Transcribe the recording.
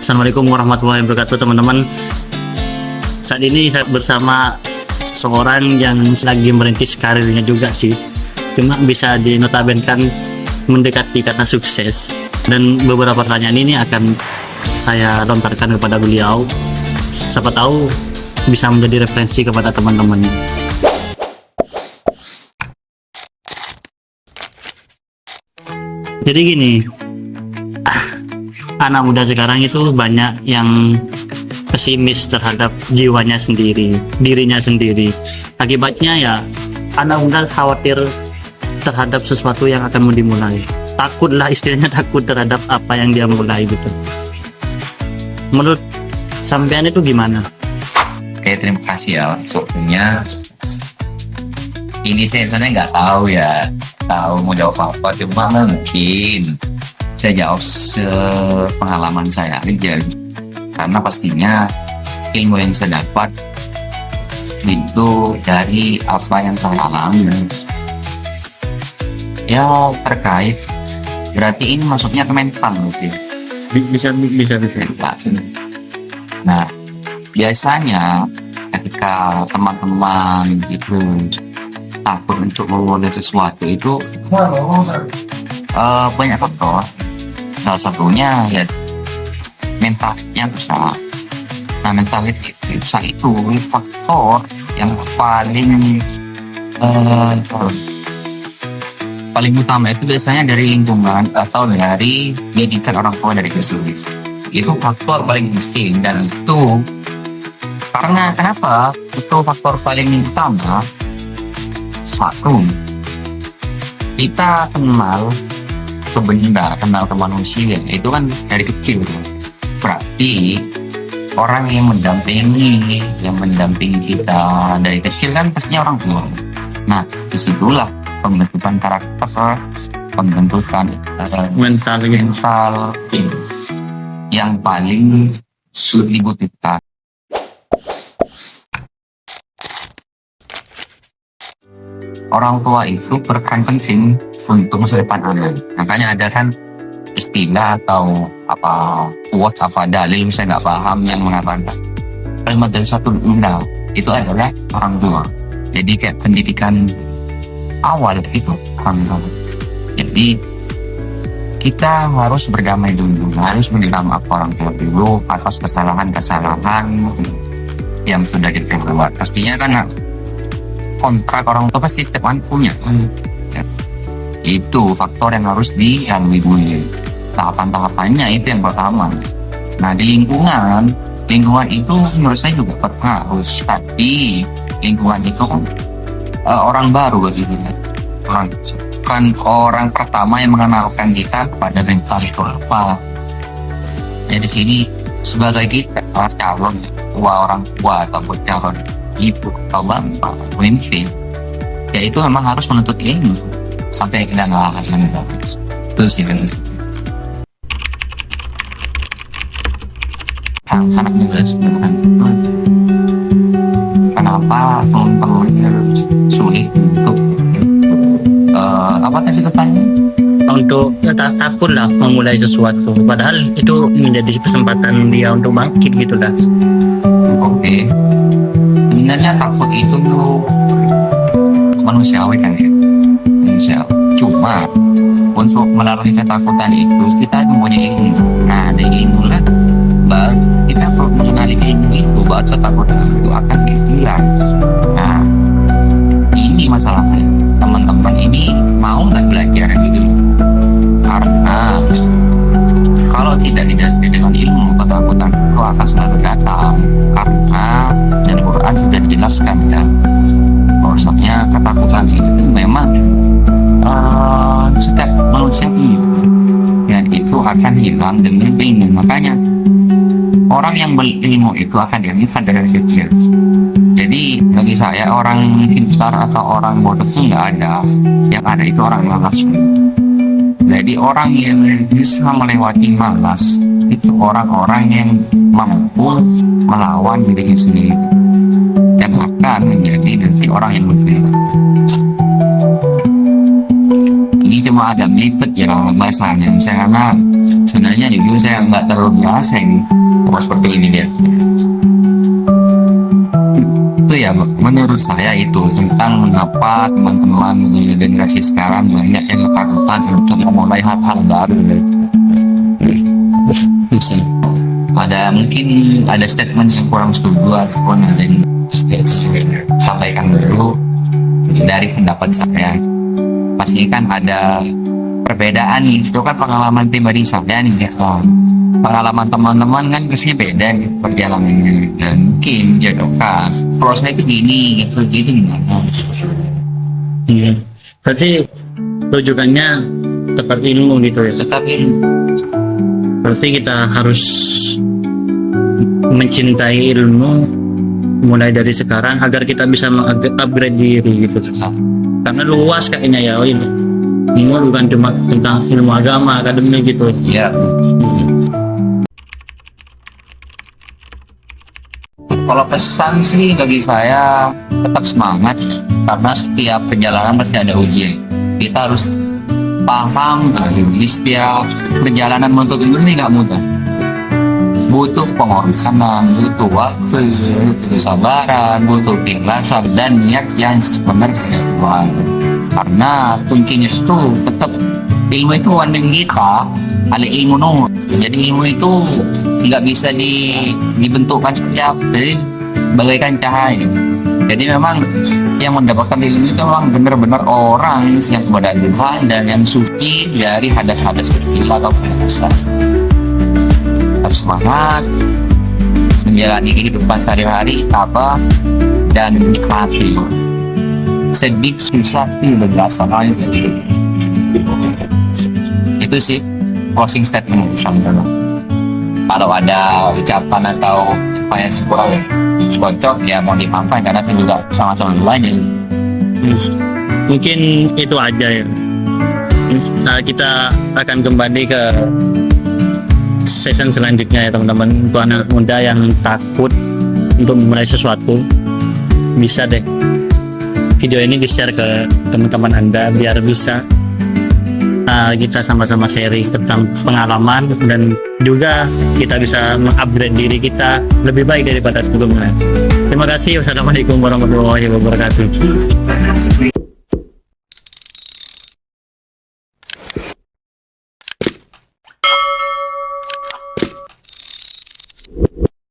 Assalamualaikum warahmatullahi wabarakatuh teman-teman. Saat ini saya bersama seseorang yang lagi merintis karirnya juga sih. Cuma bisa dinotabenkan mendekati kata sukses. Dan beberapa pertanyaan ini akan saya lontarkan kepada beliau. Siapa tahu bisa menjadi referensi kepada teman-teman. Jadi gini, anak muda sekarang itu banyak yang pesimis terhadap jiwanya sendiri, dirinya sendiri. Akibatnya ya anak muda khawatir terhadap sesuatu yang akan mau dimulai. Takutlah, istilahnya takut terhadap apa yang dia mulai gitu. Menurut sampean itu gimana? Oke, terima kasih ya waktunya. Ini saya sebenarnya nggak tahu ya, tahu mau jawab apa, cuma mungkin saya jawab sepengalaman saya aja, karena pastinya ilmu yang saya dapat itu dari apa yang saya alami ya. Terkait berarti ini masuknya ke mental gitu ya. Bisa Mental. Nah, biasanya ketika teman-teman gitu takut untuk memulai sesuatu itu banyak faktor. Salah satunya ya mentalnya rusak. Nah, mentality rusak itu faktor yang paling utama itu biasanya dari lingkungan atau dari didikan orang tua dari kecil. Itu faktor paling penting, dan itu karena kenapa itu faktor paling utama. Satu, kita kenal ke benda, kenal ke manusia itu kan dari kecil. Berarti orang yang mendampingi kita dari kecil kan pastinya orang tua. Nah, disitulah pembentukan karakter, pembentukan mental yang paling dibutuhkan. Orang tua itu berperan penting untuk masa depan anak. Makanya ada kan istilah atau quotes dalil saya nggak paham yang mengatakan kalimat dari satu bunda itu adalah orang tua. Jadi kayak pendidikan awal itu orang tua. Jadi kita harus berdamai dulu, harus meminta maaf orang tua dulu atas kesalahan yang sudah kita buat. Pastinya kan kontrak orang tua pasti setiap orang punya. Itu faktor yang harus dilalui dulu. Tahapan-tahapannya itu yang pertama. Nah, di lingkungan itu menurut saya juga berpengaruh. Tapi lingkungan itu orang baru gitu kan, orang pertama yang mengenalkan kita kepada mental itu apa. Ya di sini sebagai kita calon orang tua ataupun calon ibu atau bapak pemimpin, ya itu memang harus menuntut ilmu sampai kita ngalahin itu sih kan. Anak muda sebenarnya kenapa teman-teman sulit untuk apa tadi pertanyaan? Untuk takut lah memulai sesuatu, padahal itu menjadi kesempatan dia untuk bangkit gitu lah. Oke. Sebenarnya takut itu manusiawi kan ya, manusiawi. Cuma untuk melalui ketakutan itu kita mempunyai ilmu. Nah, dari ilmu lah baru kita perlu mengenali ilmu itu, baru ketakutan itu akan hilang. Nah, ini masalahnya. Teman-teman ini mau nggak belajar gitu? Karena kalau tidak didasari dengan ilmu, ketakutan itu akan selalu datang. Karena dan Quran sudah dijelaskan kan, bahwasanya ketakutan itu memang setiap manusia ini, dan itu akan hilang dengan ilmu. Makanya orang yang berilmu itu akan diambil dari kecil. Jadi bagi saya orang pintar atau orang bodoh itu nggak ada. Yang ada itu orang malas. Jadi orang yang bisa melewati malas itu orang-orang yang mampu melawan dirinya sendiri dan akan menjadi nanti orang yang berbeda. Ini cuma agak melipet ya bahasanya, misalnya karena sebenarnya jujur saya nggak terlalu biasa ini seperti ini dia. Itu ya menurut saya itu tentang mengapa teman-teman di generasi sekarang banyak yang ketakutan untuk memulai hal-hal baru. Mungkin ada statement yang kurang setuju ataupun ada yang sampaikan dulu dari pendapat saya. Pasti kan ada perbedaan nih, itu kan pengalaman pribadi saya nih ya. Pengalaman teman-teman kan biasanya beda nih perjalanannya, dan mungkin ya kan prosesnya itu gini gitu gimana. Berarti rujukannya seperti ilmu gitu ya. Tetapi Berarti kita harus mencintai ilmu mulai dari sekarang agar kita bisa mengupgrade diri gitu. Karena luas kayaknya ya ilmu bukan cuma tentang ilmu agama akademik gitu ya, kalau pesan sih bagi saya tetap semangat, karena setiap perjalanan pasti ada ujian. Kita harus paham di setiap perjalanan menuntut ilmu ini nggak mudah, butuh pengorbanan, butuh waktu, butuh kesabaran, butuh ikhlasan dan niat yang benar. Karena kuncinya itu tetap ilmu itu wandeng kita, ada ilmu no. Jadi ilmu itu nggak bisa dibentukkan seperti apa, jadi bagaikan cahaya. Jadi memang yang mendapatkan ilmu itu memang benar-benar orang yang kepada Tuhan dan yang suci dari hadas-hadas kecil atau besar. Harus semangat menjalani kehidupan sehari-hari apa dan nikmati. Sedih susah itu berasa aja. Itu sih closing statement sama. Kalau ada ucapan atau apa yang kurang cocok ya mau dipampang, karena itu juga sama-sama banyak. Mungkin itu aja ya. Kita akan kembali ke season selanjutnya ya teman-teman. Untuk anak muda yang takut untuk memulai sesuatu, bisa deh video ini di-share ke teman-teman Anda biar bisa kita sama-sama sharing tentang pengalaman, dan juga kita bisa mengupgrade diri kita lebih baik daripada sebelumnya. Terima kasih. Wassalamualaikum warahmatullahi wabarakatuh.